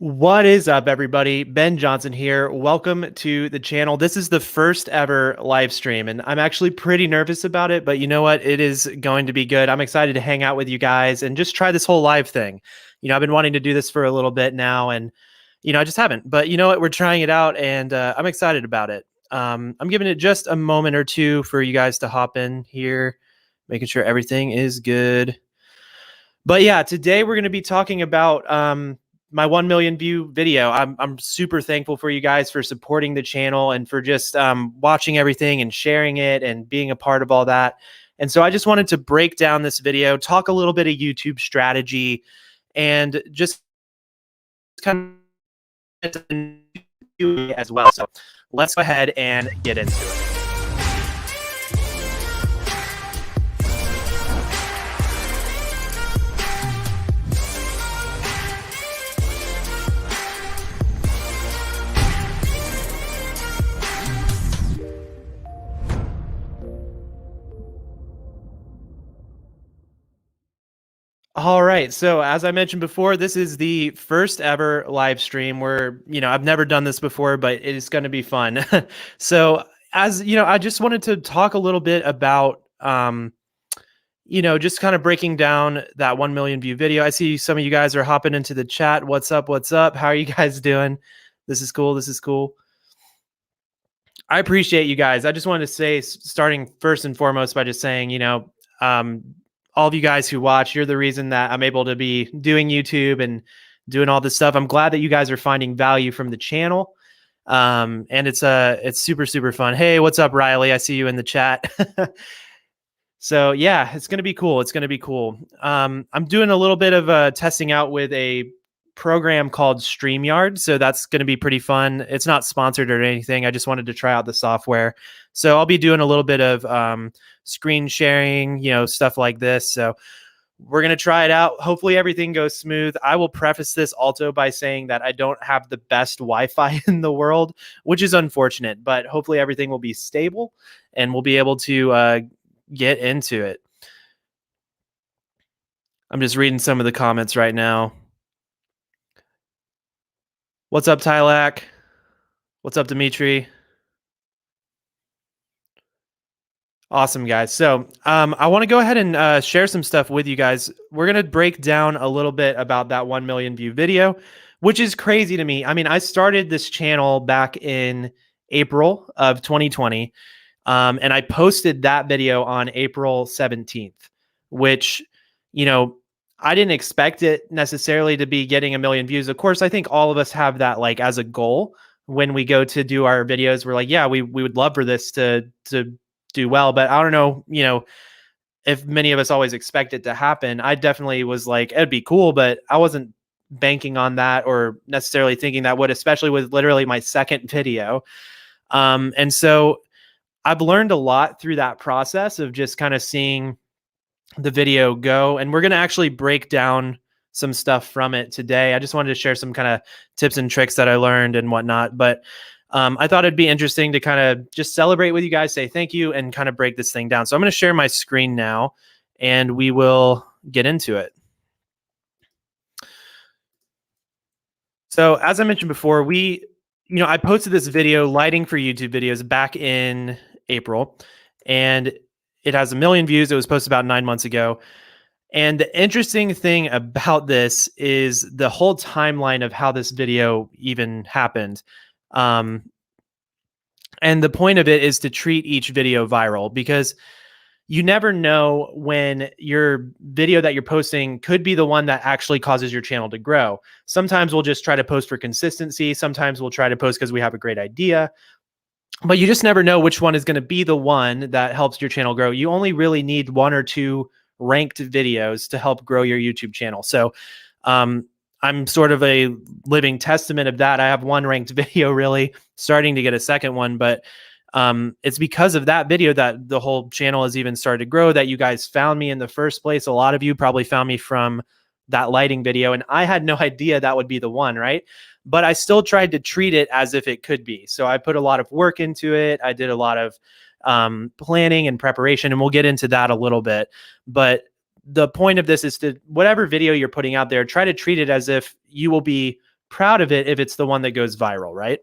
What is up, everybody? Ben Johnson here. Welcome to the channel. This is the first ever live stream, and I'm actually pretty nervous about it, but you know what? It is going to be good. I'm excited to hang out with you guys and just try this whole live thing. I've been wanting to do this for a little bit now, and I just haven't. But you know what? We're trying it out, and I'm excited about it. I'm giving it just a moment or two for you guys to hop in here, making sure everything is good. But yeah, today we're going to be talking about my 1 million view video. I'm super thankful for you guys for supporting the channel and for just watching everything and sharing it and being a part of all that. And so I just wanted to break down this video, talk a little bit of YouTube strategy, and just kind of as well. So let's go ahead and get into it. All right. So as I mentioned before, this is the first ever live stream where, I've never done this before, but it is going to be fun. So as you know, I just wanted to talk a little bit about, just kind of breaking down that 1 million view video. I see some of you guys are hopping into the chat. What's up? What's up? How are you guys doing? This is cool. This is cool. I appreciate you guys. I just wanted to say, starting first and foremost by just saying, all of you guys who watch, you're the reason that I'm able to be doing YouTube and doing all this stuff. I'm glad that you guys are finding value from the channel. And it's super, super fun. Hey, what's up, Riley? I see you in the chat. So yeah, it's going to be cool. It's going to be cool. I'm doing a little bit of testing out with a program called StreamYard. So that's going to be pretty fun. It's not sponsored or anything. I just wanted to try out the software. So I'll be doing a little bit of screen sharing, stuff like this. So we're going to try it out. Hopefully everything goes smooth. I will preface this also by saying that I don't have the best Wi-Fi in the world, which is unfortunate, but hopefully everything will be stable and we'll be able to get into it. I'm just reading some of the comments right now. What's up, Tylak? What's up, Dimitri? Awesome, guys. So I want to go ahead and share some stuff with you guys. We're going to break down a little bit about that 1 million view video, which is crazy to me. I mean, I started this channel back in April of 2020, and I posted that video on April 17th, which, I didn't expect it necessarily to be getting 1 million views. Of course, I think all of us have that like as a goal when we go to do our videos. We're like, yeah, we would love for this to do well, but I don't know, if many of us always expect it to happen. I definitely was like, it'd be cool, but I wasn't banking on that or necessarily thinking that would, especially with literally my second video. And so I've learned a lot through that process of just kind of seeing the video go, and we're going to actually break down some stuff from it today. I just wanted to share some kind of tips and tricks that I learned and whatnot, but I thought it'd be interesting to kind of just celebrate with you guys, say thank you, and kind of break this thing down. So I'm going to share my screen now, and we will get into it. So as I mentioned before, I posted this video, lighting for YouTube videos, back in April, and it has 1 million views. It was posted about 9 months ago. And the interesting thing about this is the whole timeline of how this video even happened. And the point of it is to treat each video viral, because you never know when your video that you're posting could be the one that actually causes your channel to grow. Sometimes we'll just try to post for consistency. Sometimes we'll try to post because we have a great idea. But you just never know which one is going to be the one that helps your channel grow. You only really need 1 or 2 ranked videos to help grow your YouTube channel. So I'm sort of a living testament of that. I have 1 ranked video, really starting to get a second one, but it's because of that video that the whole channel has even started to grow, that you guys found me in the first place. A lot of you probably found me from that lighting video, and I had no idea that would be the one, right? But I still tried to treat it as if it could be. So I put a lot of work into it. I did a lot of planning and preparation, and we'll get into that a little bit. But the point of this is to, whatever video you're putting out there, try to treat it as if you will be proud of it if it's the one that goes viral, right?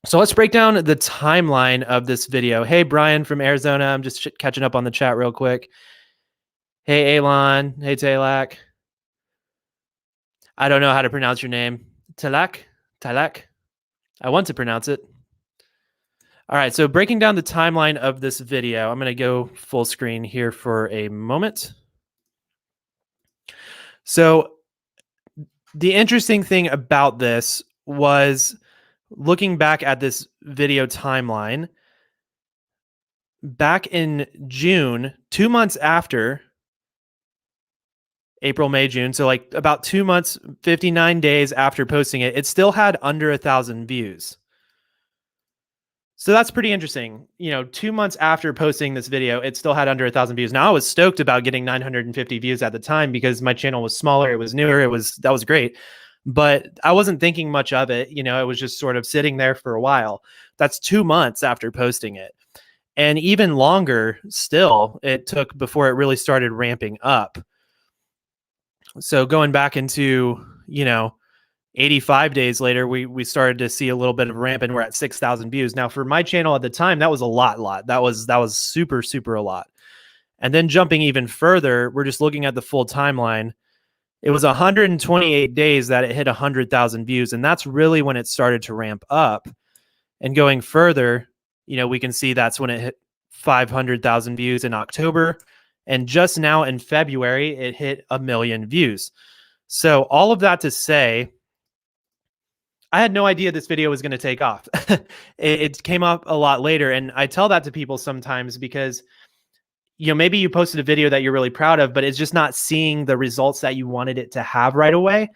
So let's break down the timeline of this video. Hey, Brian from Arizona. I'm just catching up on the chat real quick. Hey, Elon. Hey, Talak. I don't know how to pronounce your name. Talak? Talak? I want to pronounce it. All right, so breaking down the timeline of this video, I'm going to go full screen here for a moment. So the interesting thing about this was looking back at this video timeline, back in June, 2 months after April, May, June, so like about 2 months, 59 days after posting it, it still had under 1,000 views. So that's pretty interesting. 2 months after posting this video, it still had under 1,000 views. Now I was stoked about getting 950 views at the time because my channel was smaller, it was newer, that was great. But I wasn't thinking much of it. It was just sort of sitting there for a while. That's 2 months after posting it. And even longer still, it took before it really started ramping up. So going back into, 85 days later, we started to see a little bit of ramp, and we're at 6,000 views. Now, for my channel at the time, that was a lot. That was super, super a lot. And then jumping even further, we're just looking at the full timeline. It was 128 days that it hit 100,000 views, and that's really when it started to ramp up. And going further, we can see that's when it hit 500,000 views in October. And just now in February, it hit 1 million views. So all of that to say, I had no idea this video was going to take off. It came up a lot later. And I tell that to people sometimes because, maybe you posted a video that you're really proud of, but it's just not seeing the results that you wanted it to have right away.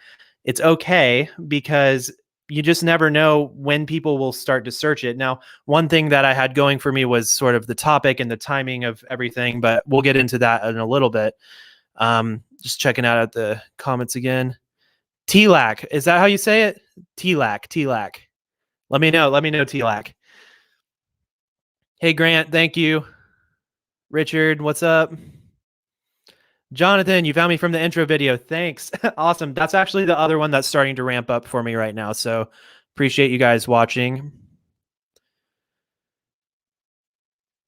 It's okay because you just never know when people will start to search it. Now, one thing that I had going for me was sort of the topic and the timing of everything, but we'll get into that in a little bit. Just checking out at the comments again. T-Lac, is that how you say it? T-Lac. Let me know, T-Lac. Hey, Grant, thank you. Richard, what's up? Jonathan, you found me from the intro video. Thanks. Awesome. That's actually the other one that's starting to ramp up for me right now. So appreciate you guys watching.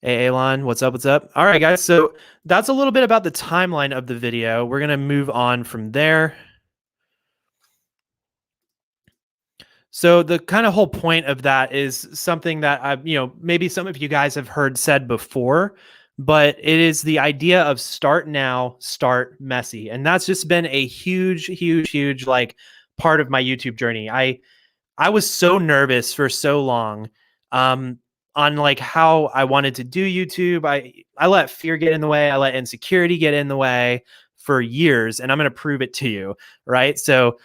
Hey, Elon, what's up? All right, guys. So that's a little bit about the timeline of the video. We're going to move on from there. So the kind of whole point of that is something that maybe some of you guys have heard said before, but it is the idea of start now, start messy. And that's just been a huge like part of my YouTube journey. I was so nervous for so long on like how I wanted to do YouTube. I let fear get in the way. I let insecurity get in the way for years, and I'm going to prove it to you, right? So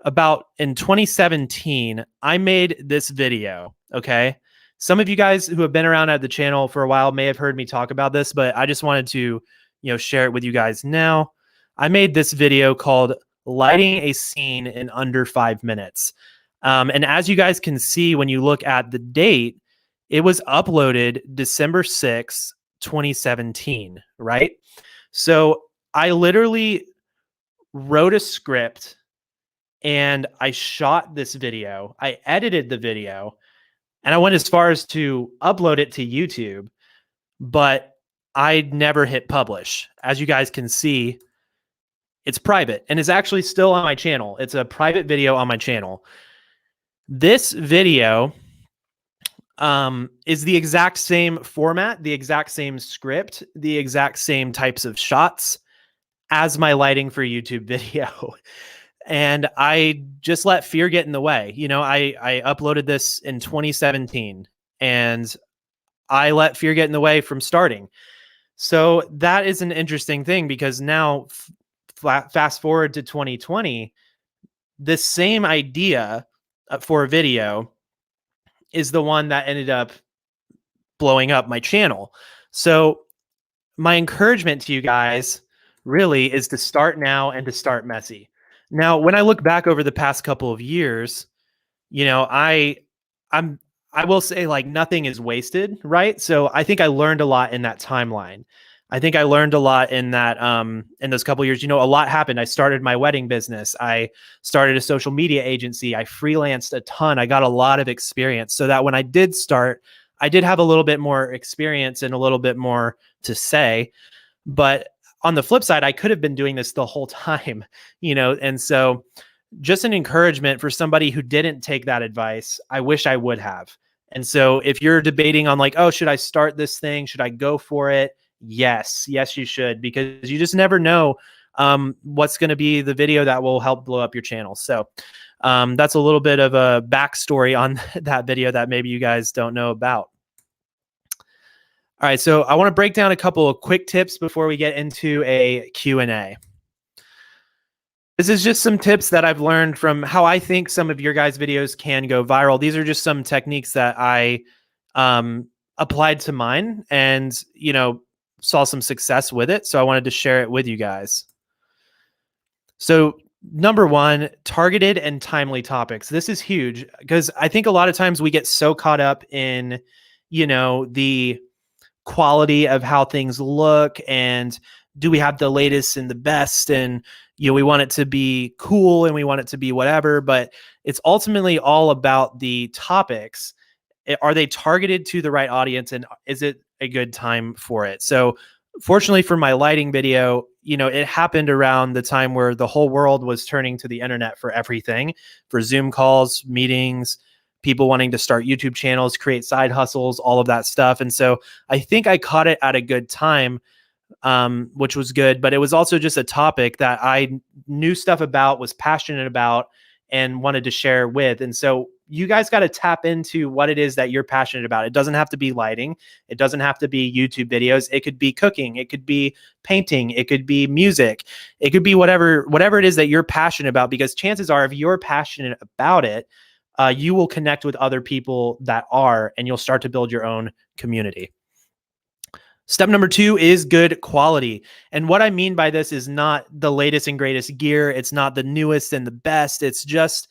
about in 2017, I made this video, okay? Some of you guys who have been around at the channel for a while may have heard me talk about this, but I just wanted to, share it with you guys now. I made this video called Lighting a Scene in Under 5 Minutes. And as you guys can see, when you look at the date, it was uploaded December 6th, 2017, right? So I literally wrote a script and I shot this video. I edited the video, and I went as far as to upload it to YouTube, but I never hit publish. As you guys can see, it's private and is actually still on my channel. It's a private video on my channel. This video is the exact same format, the exact same script, the exact same types of shots as my lighting for YouTube video. And I just let fear get in the way. I uploaded this in 2017 and I let fear get in the way from starting. So that is an interesting thing because now fast forward to 2020, this same idea for a video is the one that ended up blowing up my channel. So my encouragement to you guys really is to start now and to start messy. Now, when I look back over the past couple of years, I will say like nothing is wasted, right? So I think I learned a lot in that timeline. I think I learned a lot in that in those couple of years. A lot happened. I started my wedding business. I started a social media agency. I freelanced a ton. I got a lot of experience so that when I did start, I did have a little bit more experience and a little bit more to say. But on the flip side, I could have been doing this the whole time, and so just an encouragement for somebody who didn't take that advice. I wish I would have. And so if you're debating on like, oh, should I start this thing? Should I go for it? Yes, you should, because you just never know what's going to be the video that will help blow up your channel. So that's a little bit of a backstory on that video that maybe you guys don't know about. All right, so I want to break down a couple of quick tips before we get into a Q&A. This is just some tips that I've learned from how I think some of your guys' videos can go viral. These are just some techniques that I applied to mine and, saw some success with it. So I wanted to share it with you guys. So number one, targeted and timely topics. This is huge because I think a lot of times we get so caught up in, the quality of how things look and do we have the latest and the best, and we want it to be cool and we want it to be whatever, but it's ultimately all about the topics. Are they targeted to the right audience, and is it a good time for it? So fortunately for my lighting video, it happened around the time where the whole world was turning to the internet for everything, for Zoom calls, meetings, people wanting to start YouTube channels, create side hustles, all of that stuff. And so I think I caught it at a good time, which was good, but it was also just a topic that I knew stuff about, was passionate about, and wanted to share with. And so you guys got to tap into what it is that you're passionate about. It doesn't have to be lighting. It doesn't have to be YouTube videos. It could be cooking. It could be painting. It could be music. It could be whatever it is that you're passionate about, because chances are if you're passionate about it, you will connect with other people that are, and you'll start to build your own community. Step number two is good quality. And what I mean by this is not the latest and greatest gear. It's not the newest and the best. It's just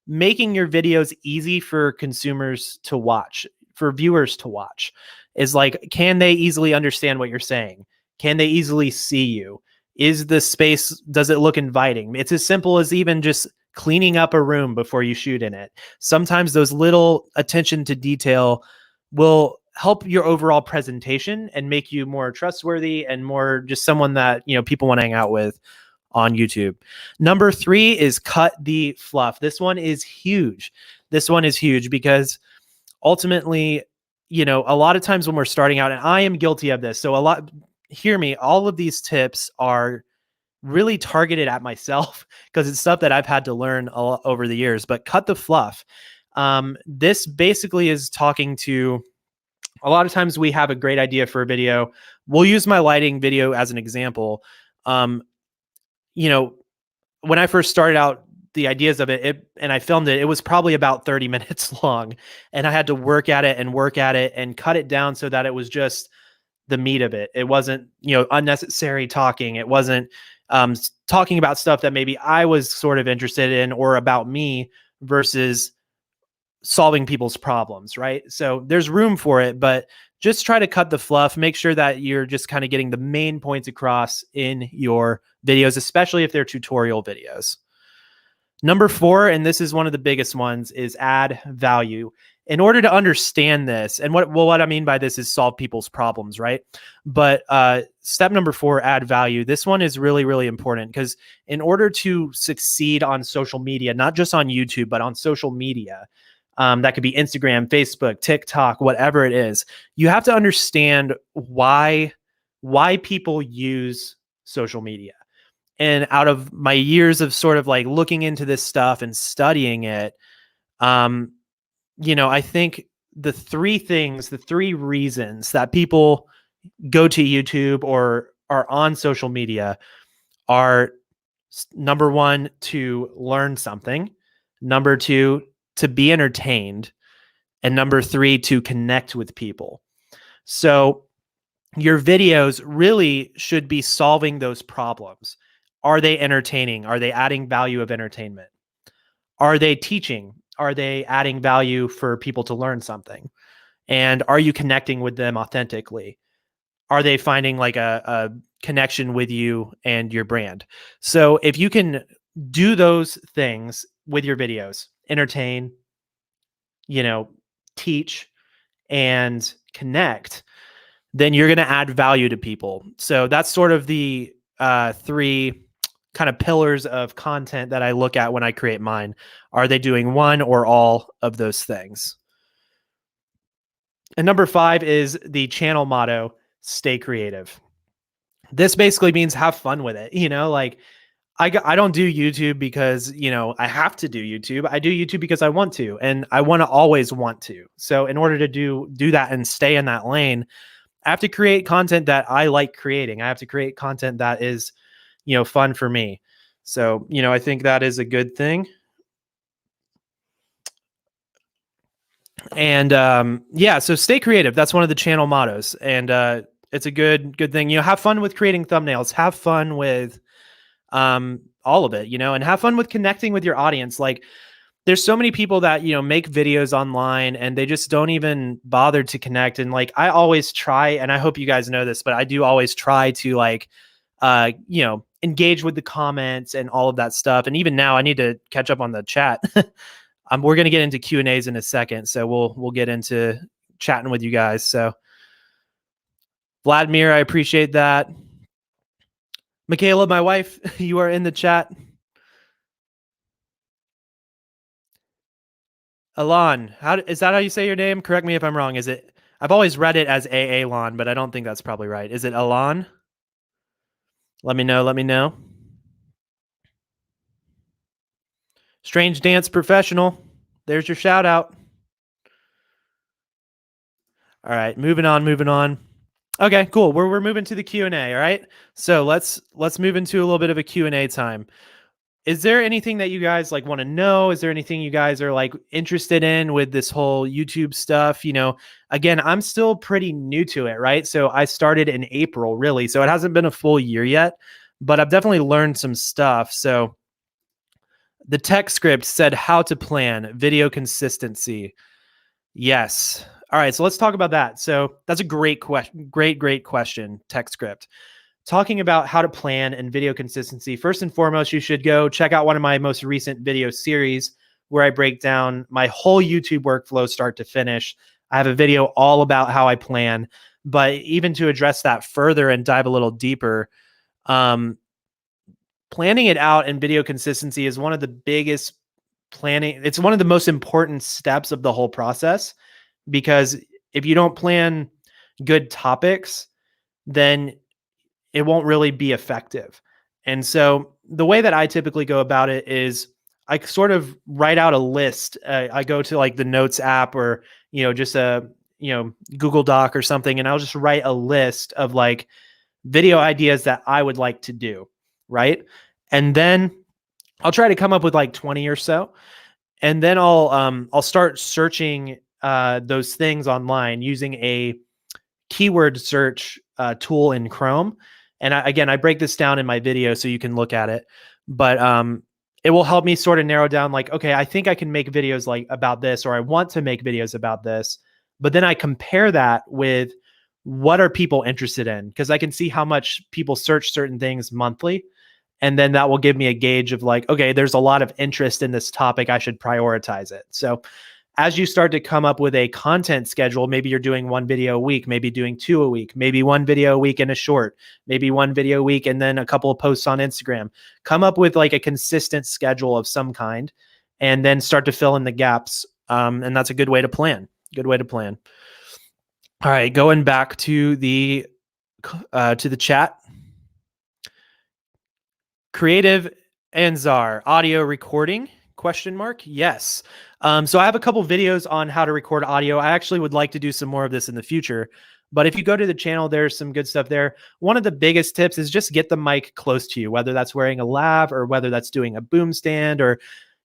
making your videos easy for consumers to watch, for viewers to watch. Is like, can they easily understand what you're saying? Can they easily see you? Is the space, does it look inviting? It's as simple as even just cleaning up a room before you shoot in it. Sometimes those little attention to detail will help your overall presentation and make you more trustworthy and more just someone that, people want to hang out with on YouTube. Number three is cut the fluff. This one is huge. Because ultimately, a lot of times when we're starting out, and I am guilty of this. So hear me, all of these tips are really targeted at myself because it's stuff that I've had to learn over the years, but cut the fluff. This basically is talking to, a lot of times we have a great idea for a video. We'll use my lighting video as an example. When I first started out, the ideas of it, and I filmed it, it was probably about 30 minutes long, and I had to work at it and cut it down so that it was just the meat of it. It wasn't, unnecessary talking. It wasn't talking about stuff that maybe I was sort of interested in or about me versus solving people's problems, right? So there's room for it, but just try to cut the fluff. Make sure that you're just kind of getting the main points across in your videos, especially if they're tutorial videos. Number four, and this is one of the biggest ones, is add value. In order to understand this, and what I mean by this is solve people's problems, right? But step number four, add value. This one is really, really important because in order to succeed on social media, not just on YouTube, but on social media, that could be Instagram, Facebook, TikTok, whatever it is, you have to understand why people use social media. And out of my years of sort of like looking into this stuff and studying it, I think the three reasons that people go to YouTube or are on social media are, number one, to learn something, number two, to be entertained, and number three, to connect with people. So your videos really should be solving those problems. Are they entertaining? Are they adding value of entertainment? Are they teaching? Are they adding value for people to learn something? And are you connecting with them authentically? are they finding like a connection with you and your brand? So if you can do those things with your videos, entertain, you know, teach and connect, then you're going to add value to people. So that's sort of the three kind of pillars of content that I look at when I create mine. Are they doing one or all of those things? And number 5 is the channel motto, stay creative. This basically means have fun with it. Like I don't do YouTube because, I have to do YouTube. I do YouTube because I want to, and I want to always want to. So in order to do that and stay in that lane, I have to create content that I like creating. I have to create content that is, fun for me. So, I think that is a good thing. And yeah, so stay creative. That's one of the channel mottos, and it's a good thing. Have fun with creating thumbnails. Have fun with all of it. And have fun with connecting with your audience. Like, there's so many people that make videos online and they just don't even bother to connect. And like, I always try, and I hope you guys know this, but I do always try to like engage with the comments and all of that stuff. And even now I need to catch up on the chat. We're going to get into Q&As in a second, so we'll get into chatting with you guys. So Vladimir, I appreciate that. Michaela, my wife, you are in the chat. Alon, is that how you say your name? Correct me if I'm wrong. Is it? I've always read it as Alon, but I don't think that's probably right. Is it Alon? Let me know. Let me know. Strange Dance Professional. There's your shout out. All right, moving on. Okay, cool. We're moving to the Q&A, all right? So let's move into a little bit of a Q&A time. Is there anything that you guys like want to know? Is there anything you guys are like interested in with this whole YouTube stuff? Again, I'm still pretty new to it, right? So I started in April, really. So it hasn't been a full year yet, but I've definitely learned some stuff. So the tech script said how to plan video consistency. Yes. All right. So let's talk about that. So that's a great question. Great question. Tech script. Talking about how to plan and video consistency. First and foremost, you should go check out one of my most recent video series where I break down my whole YouTube workflow start to finish. I have a video all about how I plan, but even to address that further and dive a little deeper, planning it out and video consistency is one of the biggest it's one of the most important steps of the whole process, because if you don't plan good topics, then it won't really be effective. And so the way that I typically go about it is I sort of write out a list. I go to like the Notes app or, just a, Google Doc or something, and I'll just write a list of like video ideas that I would like to do. Right. And then I'll try to come up with like 20 or so. And then I'll start searching those things online using a keyword search tool in Chrome. And I break this down in my video so you can look at it. But it will help me sort of narrow down like, okay, I think I can make videos like about this, or I want to make videos about this. But then I compare that with what are people interested in, because I can see how much people search certain things monthly. And then that will give me a gauge of like, okay, there's a lot of interest in this topic. I should prioritize it. So as you start to come up with a content schedule, maybe you're doing one video a week, maybe doing 2 a week, maybe one video a week and a short, maybe one video a week and then a couple of posts on Instagram. Come up with like a consistent schedule of some kind, and then start to fill in the gaps. And that's a good way to plan. Good way to plan. All right, going back to the chat. Creative Anzar, audio recording? ? Yes. So I have a couple videos on how to record audio. I actually would like to do some more of this in the future. But if you go to the channel, there's some good stuff there. One of the biggest tips is just get the mic close to you, whether that's wearing a lav or whether that's doing a boom stand or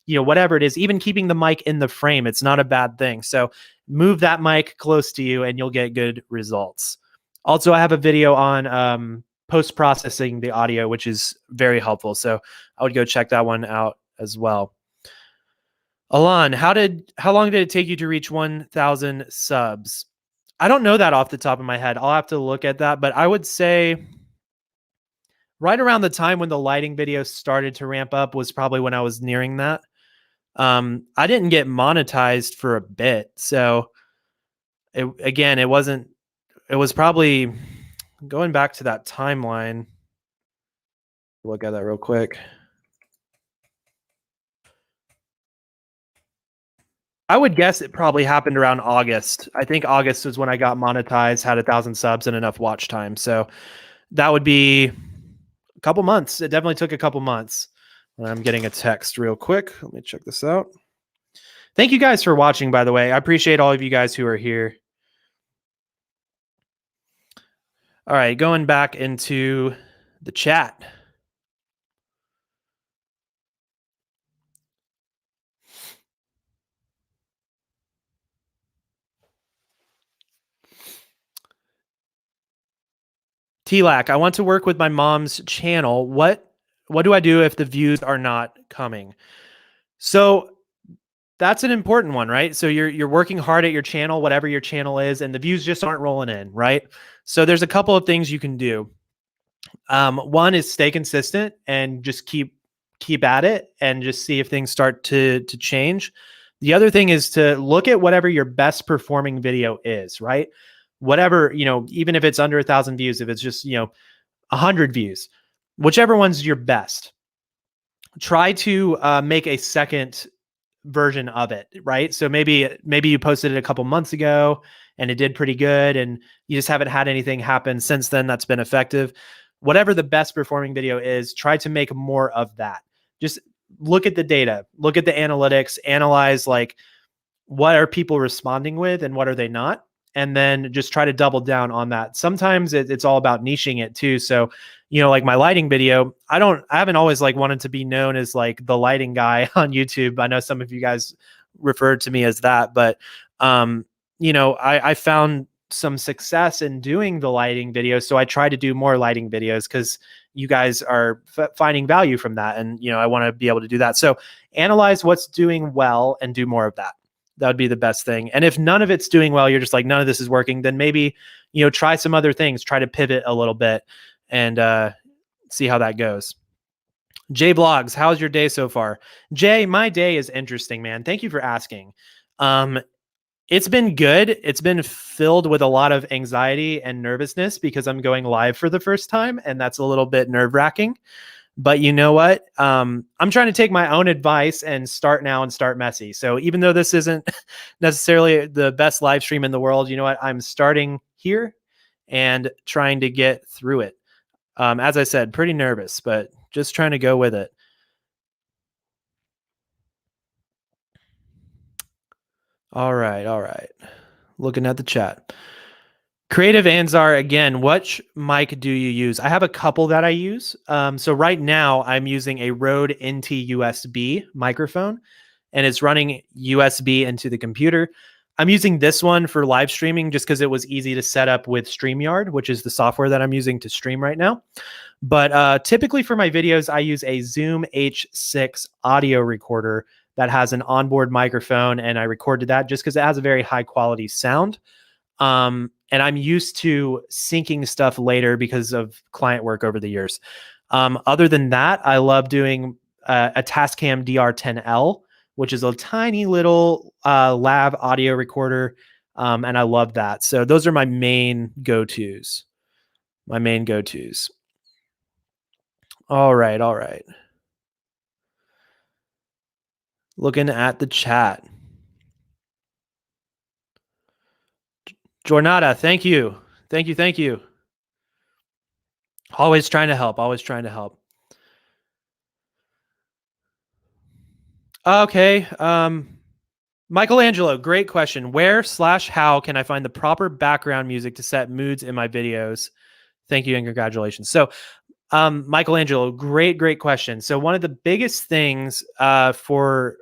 whatever it is. Even keeping the mic in the frame, it's not a bad thing. So move that mic close to you and you'll get good results. Also, I have a video on post-processing the audio, which is very helpful. So I would go check that one out as well. Alon, how long did it take you to reach 1,000 subs? I don't know that off the top of my head. I'll have to look at that, but I would say right around the time when the lighting videos started to ramp up was probably when I was nearing that. I didn't get monetized for a bit. So it wasn't, it was probably going back to that timeline. Look at that real quick. I would guess it probably happened around August. I think August was when I got monetized, had 1,000 subs and enough watch time. So that would be a couple months. It definitely took a couple months. I'm getting a text real quick. Let me check this out. Thank you guys for watching, by the way. I appreciate all of you guys who are here. All right, going back into the chat. TLAC, I want to work with my mom's channel. What do I do if the views are not coming? So that's an important one, right? So you're working hard at your channel, whatever your channel is, and the views just aren't rolling in, right? So there's a couple of things you can do. One is stay consistent and just keep at it and just see if things start to change. The other thing is to look at whatever your best performing video is, right? Whatever, even if it's under 1,000 views, if it's just, 100 views, whichever one's your best, try to make a second version of it, right? So maybe you posted it a couple months ago and it did pretty good and you just haven't had anything happen since then that's been effective. Whatever the best performing video is, try to make more of that. Just look at the data, look at the analytics, analyze like what are people responding with and what are they not, and then just try to double down on that. Sometimes it's all about niching it too. So, like my lighting video, I haven't always like wanted to be known as like the lighting guy on YouTube. I know some of you guys referred to me as that, but I found some success in doing the lighting videos. So I try to do more lighting videos because you guys are finding value from that. And, I want to be able to do that. So analyze what's doing well and do more of that. That would be the best thing. And if none of it's doing well, you're just like, none of this is working, then maybe, try some other things, try to pivot a little bit and see how that goes. Jay Blogs, how's your day so far? Jay, my day is interesting, man. Thank you for asking. It's been good. It's been filled with a lot of anxiety and nervousness because I'm going live for the first time, and that's a little bit nerve-wracking. But you know what? I'm trying to take my own advice and start now and start messy. So even though this isn't necessarily the best live stream in the world, you know what? I'm starting here and trying to get through it. As I said, pretty nervous, but just trying to go with it. All right. Looking at the chat. Creative Anzar, again, which mic do you use? I have a couple that I use. So right now I'm using a Rode NT USB microphone and it's running USB into the computer. I'm using this one for live streaming just because it was easy to set up with StreamYard, which is the software that I'm using to stream right now. But typically for my videos, I use a Zoom H6 audio recorder that has an onboard microphone, and I recorded that just because it has a very high quality sound. And I'm used to syncing stuff later because of client work over the years. Other than that, I love doing a Tascam DR10L, which is a tiny little lav audio recorder, and I love that. So those are my main go-tos. All right. Looking at the chat. Jornada, thank you. Always trying to help. Okay. Michelangelo, great question. Where/how can I find the proper background music to set moods in my videos? Thank you and congratulations. So, Michelangelo, great question. So one of the biggest things for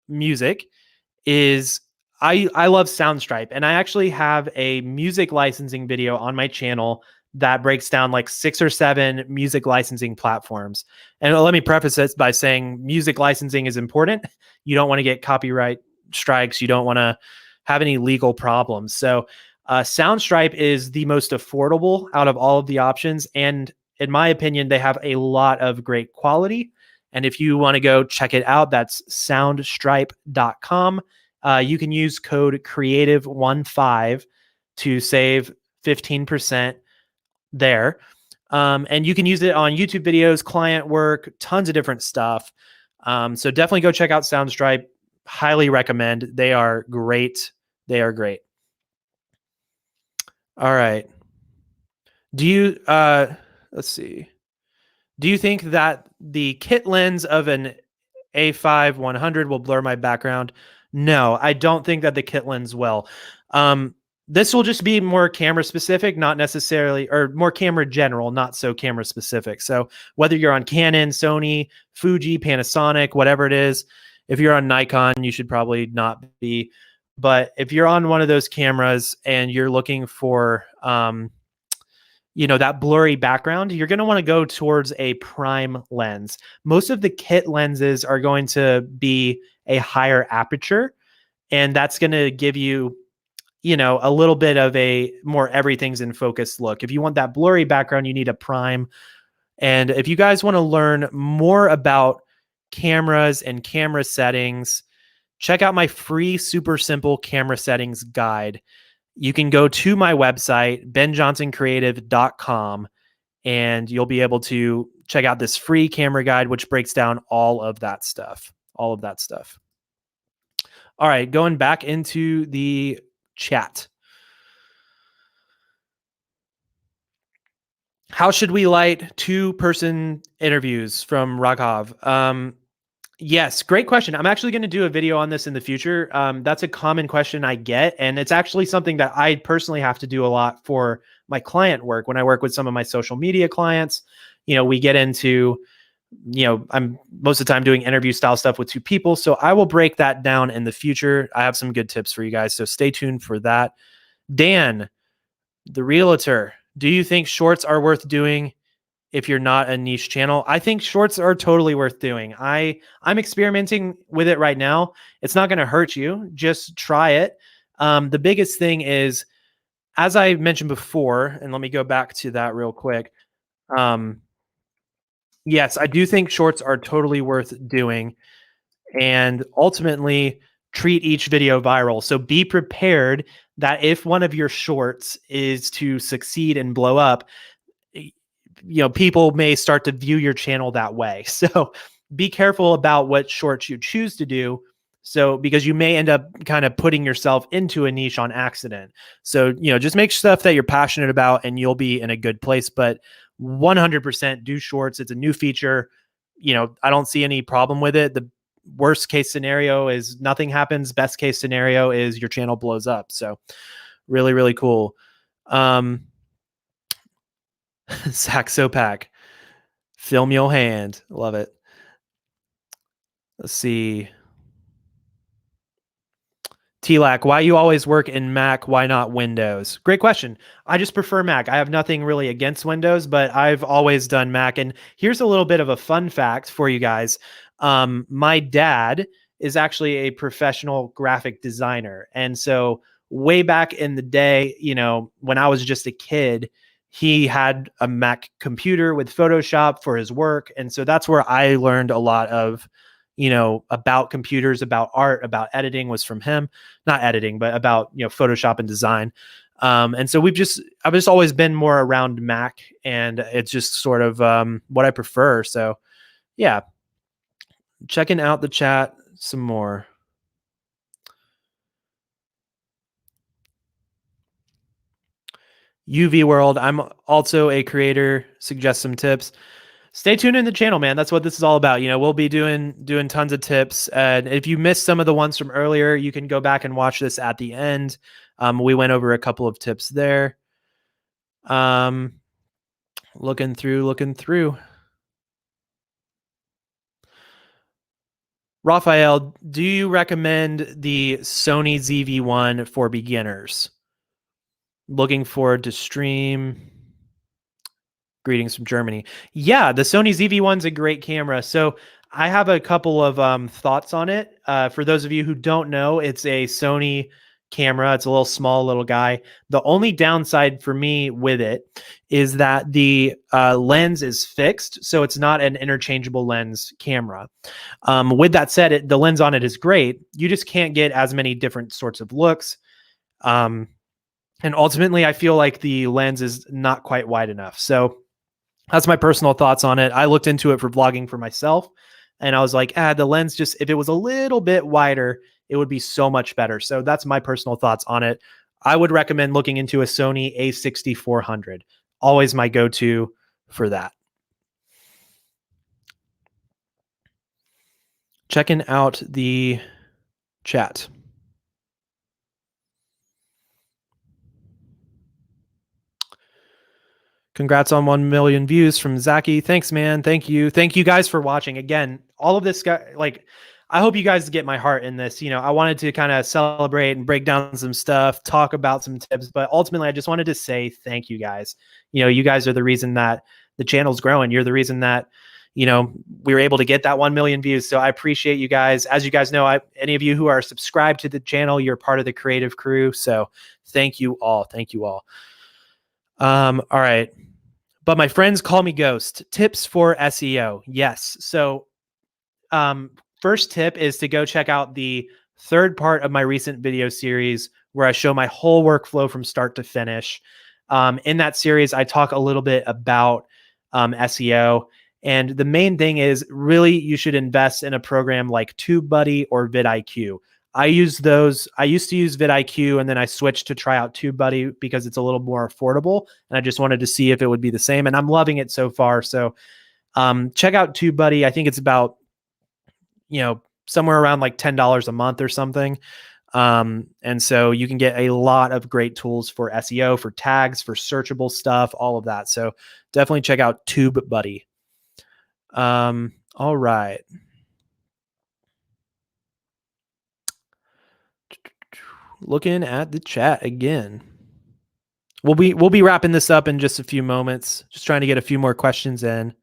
music is I love Soundstripe, and I actually have a music licensing video on my channel that breaks down like 6 or 7 music licensing platforms. And let me preface this by saying music licensing is important. You don't want to get copyright strikes. You don't want to have any legal problems. So Soundstripe is the most affordable out of all of the options. And in my opinion, they have a lot of great quality. And if you want to go check it out, that's soundstripe.com. You can use code creative15 to save 15% there. And you can use it on YouTube videos, client work, tons of different stuff. So definitely go check out Soundstripe. Highly recommend. They are great. They are great. All right. Do you let's see. Do you think that the kit lens of an A5 100 will blur my background? No, I don't think that the kit lens will. This will just be more camera specific, not necessarily, or more camera general, not so camera specific. So whether you're on Canon, Sony, Fuji, Panasonic, whatever it is, if you're on Nikon, you should probably not be. But if you're on one of those cameras and you're looking for, that blurry background, you're going to want to go towards a prime lens. Most of the kit lenses are going to be a higher aperture, and that's going to give you, a little bit of a more everything's in focus look. If you want that blurry background, you need a prime. And if you guys want to learn more about cameras and camera settings, check out my free, super simple camera settings guide. You can go to my website, benjohnsoncreative.com, and you'll be able to check out this free camera guide, which breaks down all of that stuff. All right, going back into the chat. How should we light two-person interviews from Raghav? Yes, great question. I'm actually going to do a video on this in the future. That's a common question I get, and it's actually something that I personally have to do a lot for my client work. When I work with some of my social media clients, we get into, I'm most of the time doing interview style stuff with two people. So I will break that down in the future. I have some good tips for you guys, so stay tuned for that. Dan, the realtor, do you think shorts are worth doing if you're not a niche channel? I think shorts are totally worth doing. I'm experimenting with it right now. It's not going to hurt you. Just try it. The biggest thing is, as I mentioned before, and let me go back to that real quick. Yes, I do think shorts are totally worth doing, and ultimately treat each video viral. So be prepared that if one of your shorts is to succeed and blow up, people may start to view your channel that way. So be careful about what shorts you choose to do. So, because you may end up kind of putting yourself into a niche on accident. So, just make stuff that you're passionate about and you'll be in a good place. But 100% do shorts. It's a new feature. I don't see any problem with it. The worst case scenario is nothing happens. Best case scenario is your channel blows up. So really, really cool. Saxo Pack, film your hand. Love it. Let's see. T-Lac, why you always work in Mac? Why not Windows? Great question. I just prefer Mac. I have nothing really against Windows, but I've always done Mac. And here's a little bit of a fun fact for you guys. My dad is actually a professional graphic designer. And so way back in the day, when I was just a kid, he had a Mac computer with Photoshop for his work. And so that's where I learned a lot of, about computers, about art, about editing was from him. Not editing, but about, Photoshop and design. And so I've just always been more around Mac, and it's just sort of what I prefer. So yeah, checking out the chat some more. UV World, I'm also a creator. Suggest some tips. Stay tuned in the channel, man. That's what this is all about. We'll be doing tons of tips. And if you missed some of the ones from earlier, you can go back and watch this at the end. We went over a couple of tips there. Looking through. Raphael, do you recommend the Sony ZV-1 for beginners? Looking forward to stream. Greetings from Germany. Yeah, the Sony ZV-1's a great camera. So I have a couple of thoughts on it. For those of you who don't know, it's a Sony camera. It's a little small little guy. The only downside for me with it is that the lens is fixed, so it's not an interchangeable lens camera. With that said, the lens on it is great. You just can't get as many different sorts of looks. And ultimately, I feel like the lens is not quite wide enough. So that's my personal thoughts on it. I looked into it for vlogging for myself, and I was like, the lens just, if it was a little bit wider, it would be so much better. So that's my personal thoughts on it. I would recommend looking into a Sony a6400. Always my go-to for that. Checking out the chat. Congrats on 1 million views from Zaki. Thanks, man. Thank you. Thank you guys for watching. Again, all of this guy, like, I hope you guys get my heart in this. You know, I wanted to kind of celebrate and break down some stuff, talk about some tips, but ultimately I just wanted to say thank you guys. You know, you guys are the reason that the channel's growing. You're the reason that, you know, we were able to get that 1 million views. So I appreciate you guys. As you guys know, any of you who are subscribed to the channel, you're part of the creative crew. So thank you all. Thank you all. All right. But my friends call me Ghost. Tips for SEO. Yes. So first tip is to go check out the third part of my recent video series where I show my whole workflow from start to finish. In that series, I talk a little bit about SEO. And the main thing is really you should invest in a program like TubeBuddy or vidIQ. I use those. I used to use vidIQ, and then I switched to try out TubeBuddy because it's a little more affordable, and I just wanted to see if it would be the same, and I'm loving it so far. So check out TubeBuddy. I think it's about, you know, somewhere around like $10 a month or something. And so you can get a lot of great tools for SEO, for tags, for searchable stuff, all of that. So definitely check out TubeBuddy. All right. Looking at the chat again. We'll be wrapping this up in just a few moments. Just trying to get a few more questions in.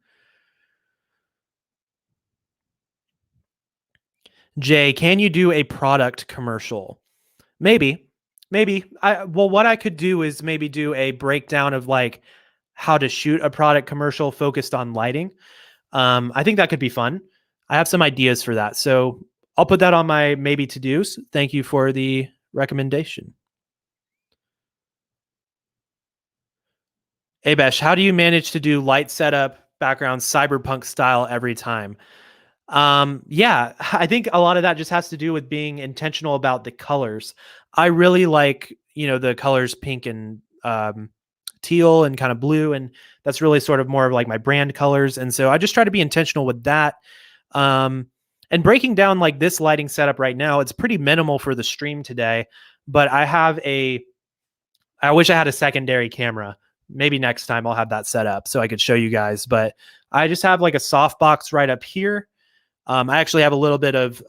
Jay, can you do a product commercial? Maybe. Well, what I could do is maybe do a breakdown of like how to shoot a product commercial focused on lighting. I think that could be fun. I have some ideas for that. So I'll put that on my maybe to-dos. Thank you for the recommendation. Abesh, how do you manage to do light setup, background, cyberpunk style every time? Yeah, I think a lot of that just has to do with being intentional about the colors. I really like, you know, the colors pink and teal and kind of blue, and that's really sort of more of like my brand colors. And so I just try to be intentional with that. And breaking down like this lighting setup right now, it's pretty minimal for the stream today, but I wish I had a secondary camera. Maybe next time I'll have that set up so I could show you guys, but I just have like a softbox right up here. I actually have a little bit of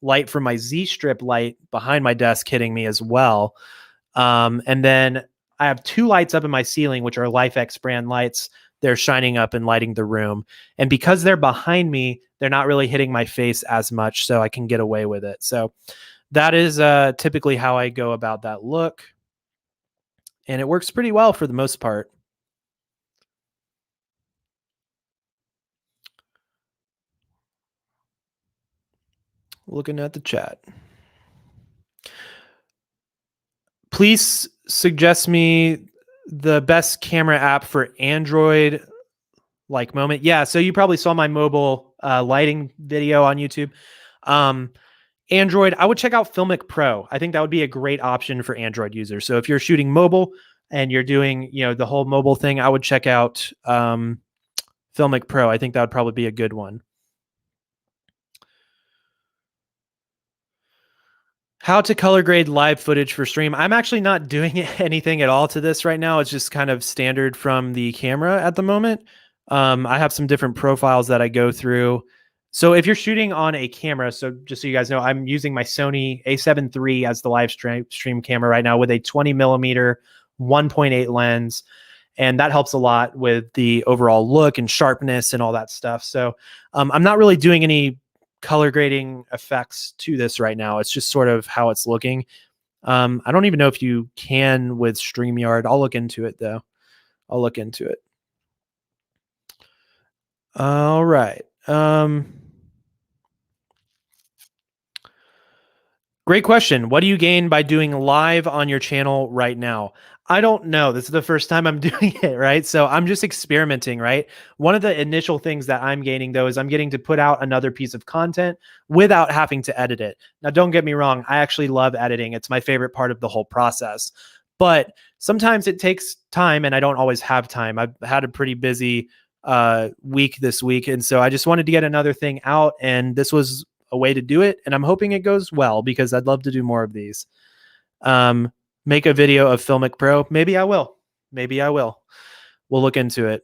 light from my Z-strip light behind my desk hitting me as well. And then I have two lights up in my ceiling, which are LifeX brand lights. They're shining up and lighting the room. And because they're behind me, they're not really hitting my face as much, so I can get away with it. So that is typically how I go about that look. And it works pretty well for the most part. Looking at the chat. Please suggest me the best camera app for Android like moment. Yeah, so you probably saw my mobile lighting video on YouTube. Android, I would check out Filmic Pro. I think that would be a great option for Android users. So if you're shooting mobile and you're doing, you know, the whole mobile thing, I would check out Filmic Pro. I think that would probably be a good one. How to color grade live footage for stream. I'm actually not doing anything at all to this right now. It's just kind of standard from the camera at the moment. I have some different profiles that I go through. So if you're shooting on a camera, so just so you guys know, I'm using my Sony a7 III as the live stream camera right now with a 20 millimeter 1.8 lens. And that helps a lot with the overall look and sharpness and all that stuff. So I'm not really doing any color grading effects to this right now. It's just sort of how it's looking. I don't even know if you can with StreamYard. I'll look into it though. I'll look into it. All right. Great question. What do you gain by doing live on your channel right now? I don't know. This is the first time I'm doing it, right? So I'm just experimenting, right? One of the initial things that I'm gaining, though, is I'm getting to put out another piece of content without having to edit it. Now, don't get me wrong. I actually love editing. It's my favorite part of the whole process. But sometimes it takes time, and I don't always have time. I've had a pretty busy week this week. And so I just wanted to get another thing out, and this was a way to do it, and I'm hoping it goes well because I'd love to do more of these. Make a video of Filmic Pro. Maybe I will. Maybe I will. We'll look into it.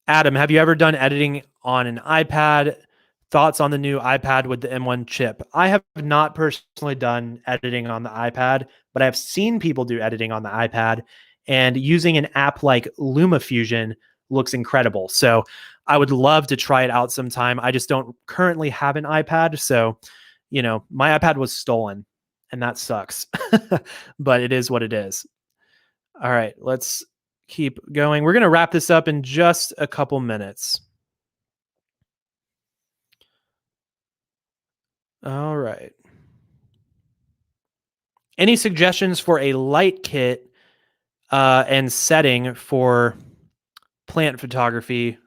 Adam, have you ever done editing on an iPad? Thoughts on the new iPad with the M1 chip? I have not personally done editing on the iPad, but I've seen people do editing on the iPad, and using an app like LumaFusion looks incredible. So I would love to try it out sometime. I just don't currently have an iPad. So, you know, my iPad was stolen and that sucks, but it is what it is. All right, let's keep going. We're going to wrap this up in just a couple minutes. All right. Any suggestions for a light kit and setting for plant photography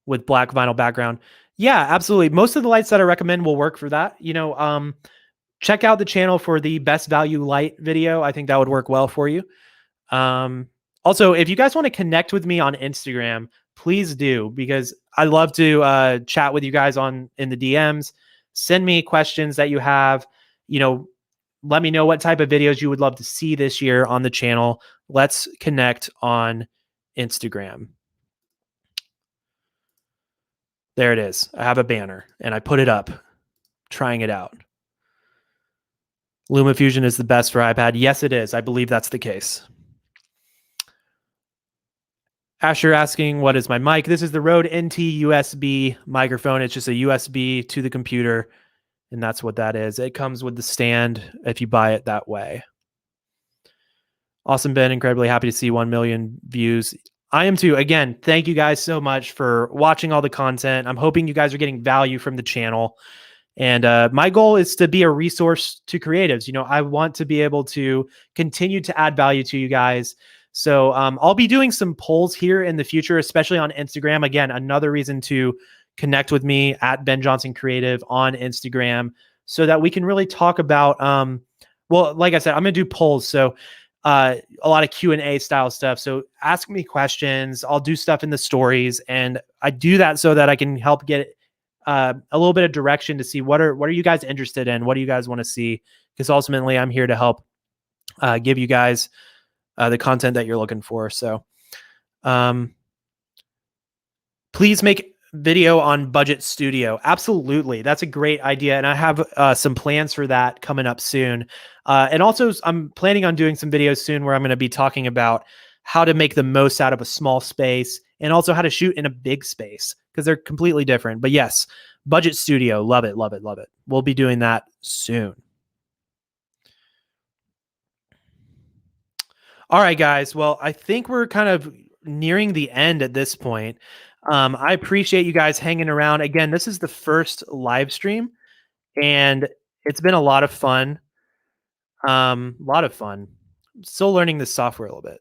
with black vinyl background? Yeah, absolutely. Most of the lights that I recommend will work for that. You know, check out the channel for the best value light video. I think that would work well for you. Also, if you guys want to connect with me on Instagram, please do, because I love to chat with you guys in the DMs. Send me questions that you have. You know, let me know what type of videos you would love to see this year on the channel. Let's connect on Instagram. There it is. I have a banner and I put it up, trying it out. LumaFusion is the best for iPad. Yes, it is. I believe that's the case. Asher asking, what is my mic? This is the Rode NT USB microphone. It's just a USB to the computer, and that's what that is. It comes with the stand if you buy it that way. Awesome, Ben. Incredibly happy to see 1 million views. I am too. Again, thank you guys so much for watching all the content. I'm hoping you guys are getting value from the channel. And my goal is to be a resource to creatives. You know, I want to be able to continue to add value to you guys. So I'll be doing some polls here in the future, especially on Instagram. Again, another reason to connect with me at Ben Johnson Creative on Instagram, so that we can really talk about, well, like I said, I'm going to do polls. So a lot of Q&A style stuff. So ask me questions. I'll do stuff in the stories. And I do that so that I can help get a little bit of direction to see what are you guys interested in? What do you guys want to see? Because ultimately I'm here to help give you guys the content that you're looking for. So please make video on Budget Studio. Absolutely. That's a great idea. And I have some plans for that coming up soon. And also I'm planning on doing some videos soon where I'm going to be talking about how to make the most out of a small space and also how to shoot in a big space, because they're completely different. But yes, Budget Studio. Love it, love it, love it. We'll be doing that soon. All right, guys. Well, I think we're kind of nearing the end at this point. I appreciate you guys hanging around. Again, this is the first live stream, and it's been a lot of fun. Still learning this software a little bit.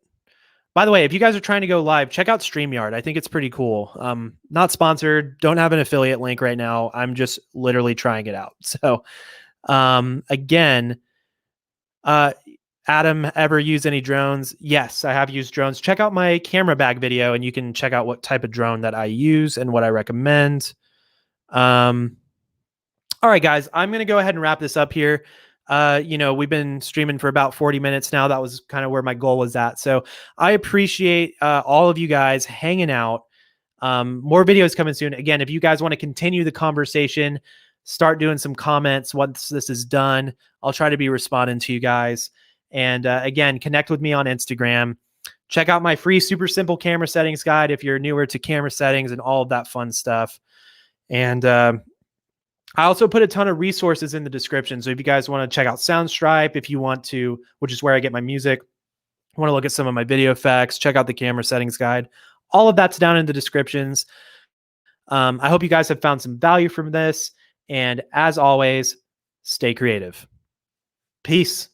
By the way, if you guys are trying to go live, check out StreamYard. I think it's pretty cool. Not sponsored. Don't have an affiliate link right now. I'm just literally trying it out. So, again, Adam, ever use any drones? Yes, I have used drones. Check out my camera bag video and you can check out what type of drone that I use and what I recommend. All right, guys, I'm going to go ahead and wrap this up here. You know, we've been streaming for about 40 minutes now. That was kind of where my goal was at. So I appreciate all of you guys hanging out. More videos coming soon. Again, if you guys want to continue the conversation, start doing some comments once this is done. I'll try to be responding to you guys. And again, connect with me on Instagram. Check out my free super simple camera settings guide if you're newer to camera settings and all of that fun stuff. And I also put a ton of resources in the description. So if you guys want to check out Soundstripe, if you want to, which is where I get my music, want to look at some of my video effects, check out the camera settings guide. All of that's down in the descriptions. I hope you guys have found some value from this. And as always, stay creative. Peace.